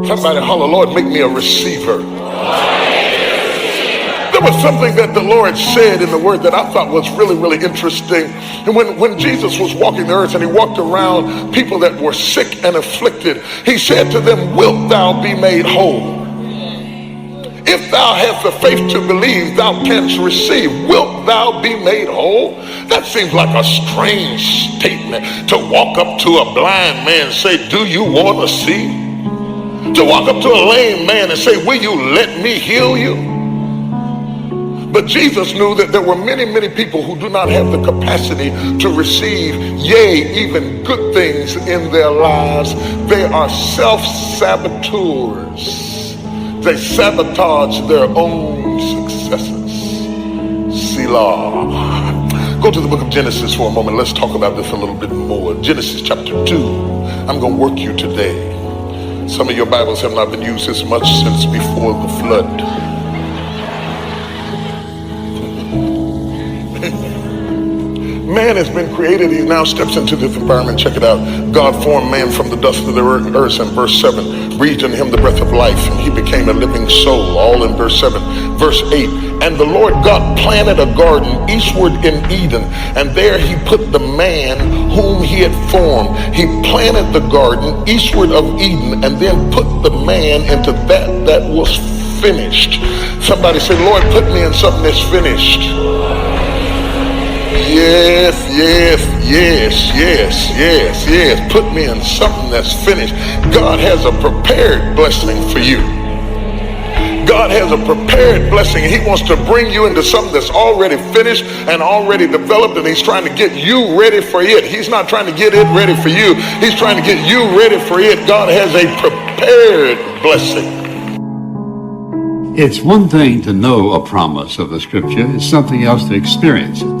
Somebody holler, Lord, make me a receiver. There was something that the Lord said in the word that I thought was really, really interesting. And when Jesus was walking the earth and he walked around people that were sick and afflicted, he said to them, wilt thou be made whole? If thou hast the faith to believe, thou canst receive. Wilt thou be made whole? That seems like a strange statement to walk up to a blind man and say, do you want to see? To walk up to a lame man and say, will you let me heal you? But Jesus knew that there were many, many people who do not have the capacity to receive, yea, even good things in their lives. They are self-saboteurs. They sabotage their own successes. Selah. Go to the book of Genesis for a moment. Let's talk about this a little bit more. Genesis chapter 2. I'm going to work you today. Some of your Bibles have not been used as much since before the flood. Man has been created. He now steps into this environment. Check it out. God formed man from the dust of the earth. In verse 7, breathed in him the breath of life, and he became a living soul. All in verse 7. Verse 8, and the Lord God planted a garden eastward in Eden, and there he put the man whom he had formed. He planted the garden eastward of Eden, and then put the man into that was finished. Somebody say, Lord, put me in something that's finished. Yes, yes, yes, yes, yes, yes. Put me in something that's finished. God has a prepared blessing for you. God has a prepared blessing, and he wants to bring you into something that's already finished and already developed, and he's trying to get you ready for it. He's not trying to get it ready for you. He's trying to get you ready for it. God has a prepared blessing. It's one thing to know a promise of the scripture. It's something else to experience it.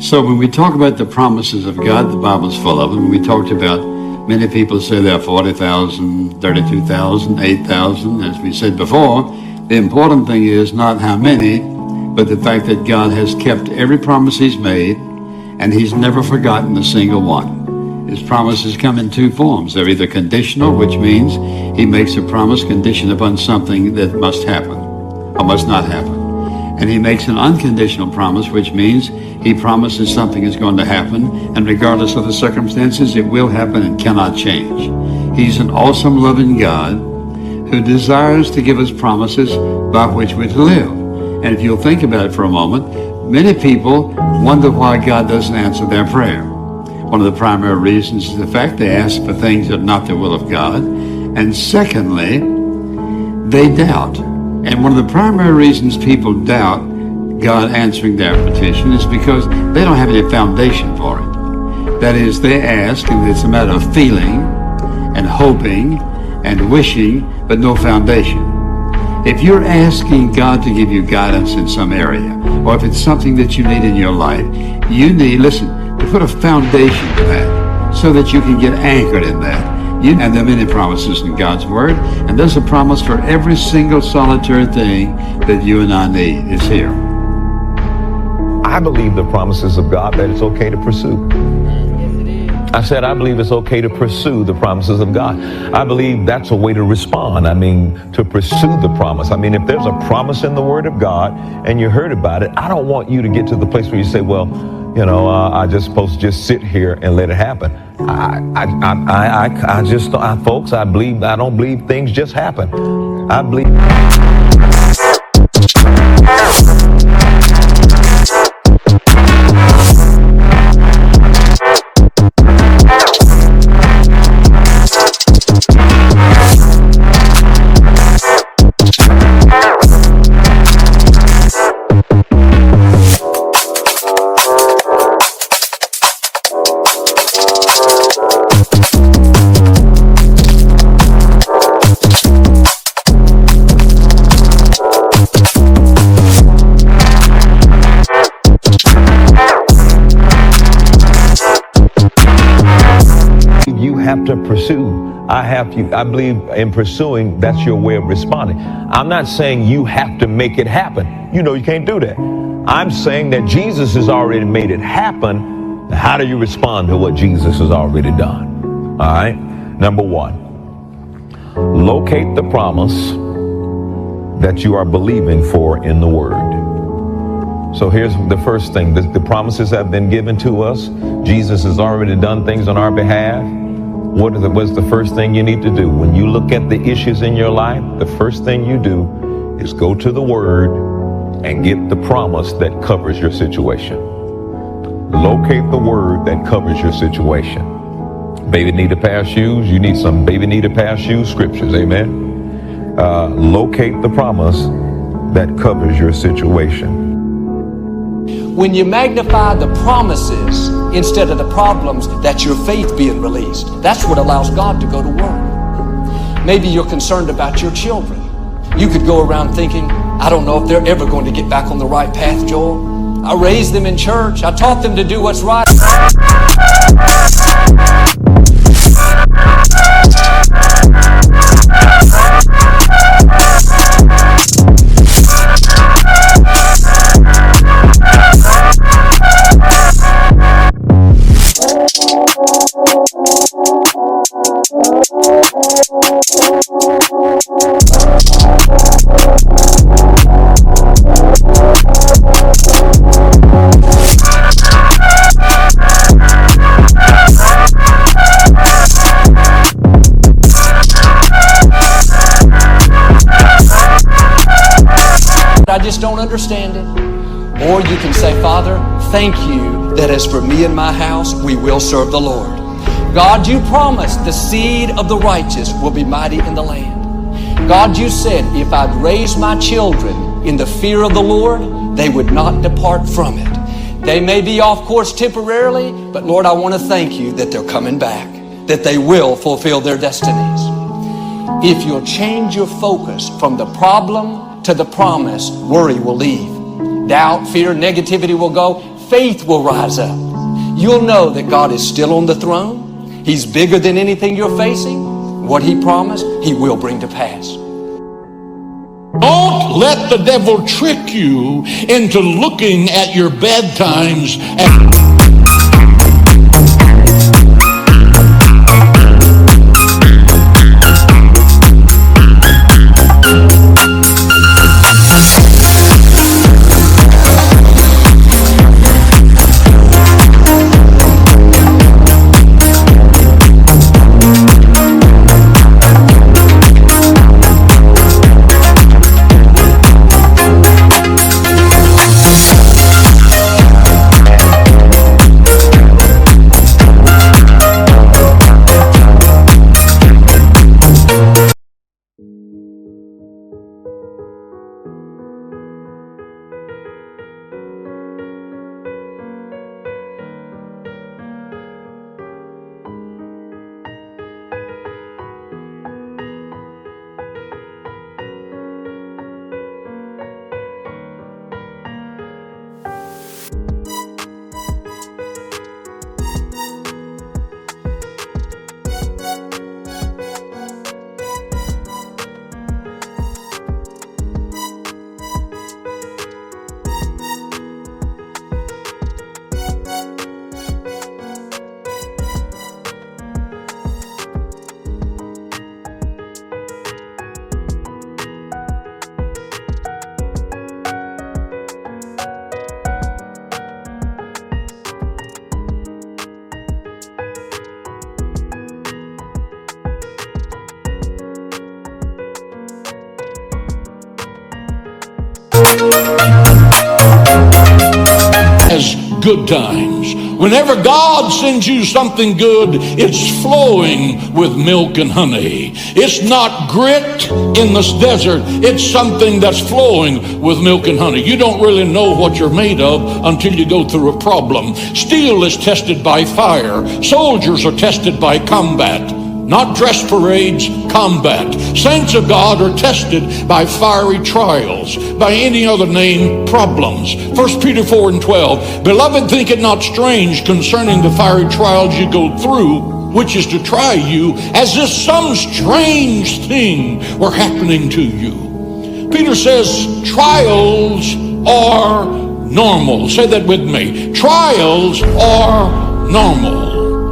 So when we talk about the promises of God, the Bible's full of them. We talked about, many people say there are 40,000, 32,000, 8,000. As we said before, the important thing is not how many, but the fact that God has kept every promise he's made, and he's never forgotten a single one. His promises come in two forms. They're either conditional, which means he makes a promise conditioned upon something that must happen or must not happen. And he makes an unconditional promise, which means he promises something is going to happen, and regardless of the circumstances, it will happen and cannot change. He's an awesome, loving God who desires to give us promises by which we're to live. And if you'll think about it for a moment, many people wonder why God doesn't answer their prayer. One of the primary reasons is the fact they ask for things that are not the will of God. And secondly, they doubt. And one of the primary reasons people doubt God answering their petition is because they don't have any foundation for it. That is, they ask, and it's a matter of feeling and hoping and wishing, but no foundation. If you're asking God to give you guidance in some area, or if it's something that you need in your life, you need, listen, to put a foundation to that so that you can get anchored in that. And there are many promises in God's Word, and there's a promise for every single solitary thing that you and I need is here. I believe the promises of God that it's okay to pursue. I said I believe it's okay to pursue the promises of God. I believe that's a way to respond. To pursue the promise. If there's a promise in the Word of God and you heard about it, I don't want you to get to the place where you say, well, I just supposed to just sit here and let it happen. Folks, I don't believe things just happen. I believe. Have to pursue. I believe in pursuing, that's your way of responding. I'm not saying you have to make it happen. You can't do that. I'm saying that Jesus has already made it happen. How do you respond to what Jesus has already done? All right. Number one, Locate the promise that you are believing for in the Word. So here's the first thing. The promises have been given to us. Jesus has already done things on our behalf. What's the first thing you need to do? When you look at the issues in your life, the first thing you do is go to the Word and get the promise that covers your situation. Locate the Word that covers your situation. Baby need a pair of shoes, you need some baby need a pair of shoes scriptures, amen? Locate the promise that covers your situation. When you magnify the promises instead of the problems, that's your faith being released. That's what allows God to go to work. Maybe you're concerned about your children. You could go around thinking, I don't know if they're ever going to get back on the right path, Joel. I raised them in church. I taught them to do what's right. I just don't understand it. Or you can say, Father, thank you that as for me and my house, we will serve the Lord. God, you promised the seed of the righteous will be mighty in the land. God, you said if I'd raise my children in the fear of the Lord, they would not depart from it. They may be off course temporarily, but Lord, I want to thank you that they're coming back, that they will fulfill their destinies. If you'll change your focus from the problem to the promise, worry will leave. Doubt, fear, negativity will go. Faith will rise up. You'll know that God is still on the throne. He's bigger than anything you're facing. What He promised, He will bring to pass. Don't let the devil trick you into looking at your bad times as good times. Whenever God sends you something good, it's flowing with milk and honey. It's not grit in this desert. It's something that's flowing with milk and honey. You don't really know what you're made of until you go through a problem. Steel is tested by fire. Soldiers are tested by combat. Not dress parades, combat. Saints of God are tested by fiery trials, by any other name, problems. 1 Peter 4:12, Beloved, think it not strange concerning the fiery trials you go through, which is to try you, as if some strange thing were happening to you. Peter says, trials are normal. Say that with me. Trials are normal.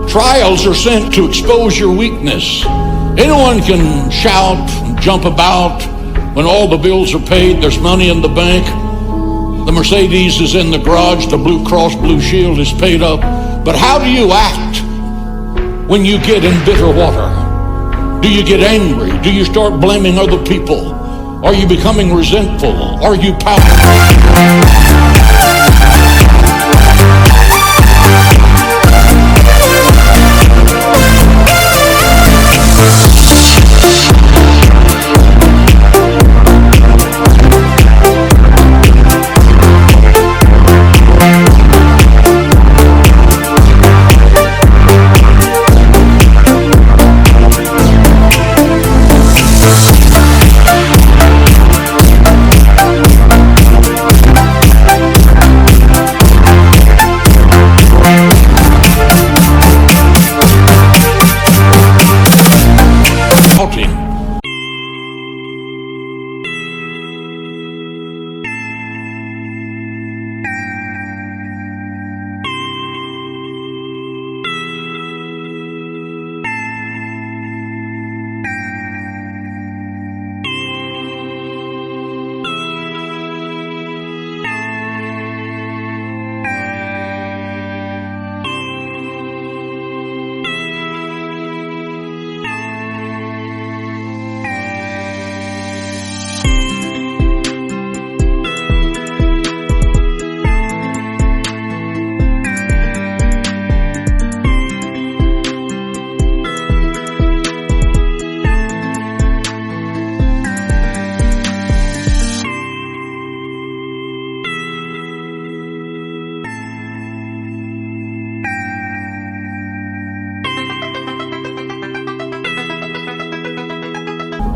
Trials are sent to expose your weakness Anyone can shout and jump about when all the bills are paid, there's money in the bank, the Mercedes is in the garage, the Blue Cross Blue Shield is paid up. But how do you act when you get in bitter water? Do you get angry? Do you start blaming other people? Are you becoming resentful? Are you pouting?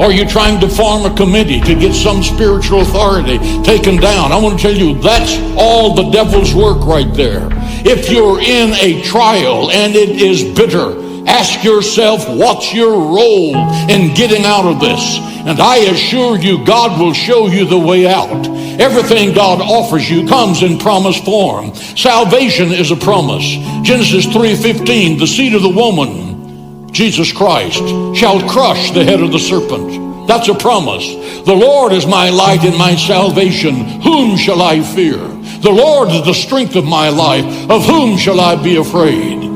Are you trying to form a committee to get some spiritual authority taken down? I want to tell you, that's all the devil's work right there. If you're in a trial and it is bitter, ask yourself, what's your role in getting out of this? And I assure you, God will show you the way out. Everything God offers you comes in promise form. Salvation is a promise. Genesis 3:15, the seed of the woman, Jesus Christ, shall crush the head of the serpent. That's a promise. The Lord is my light and my salvation. Whom shall I fear? The Lord is the strength of my life. Of whom shall I be afraid?